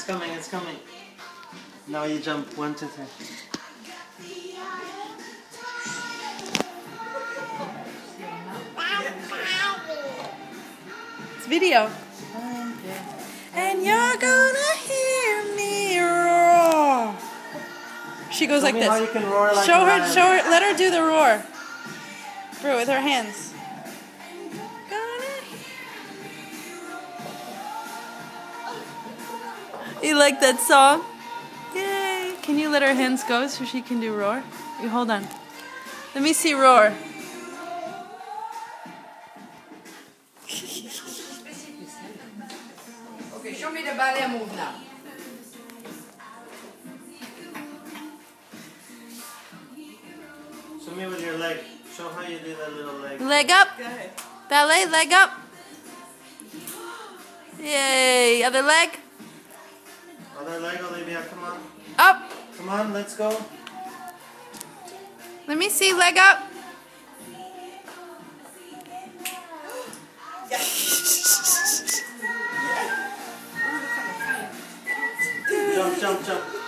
It's coming, it's coming. Now you jump. 1, 2, 3. It's video. And you're gonna hear me roar. She goes like this. How you can roar like show her, let her do the roar. Bro, with her hands. You like that song? Yay! Can you let her hands go so she can do roar? You hold on. Let me see roar. Okay, show me the ballet move now. Show me with your leg. Show how you do that little leg. Leg up. Ballet, leg up. Yay! Other leg. Other leg, Olivia, come on. Up. Come on, let's go. Let me see, leg up. Jump, jump, jump.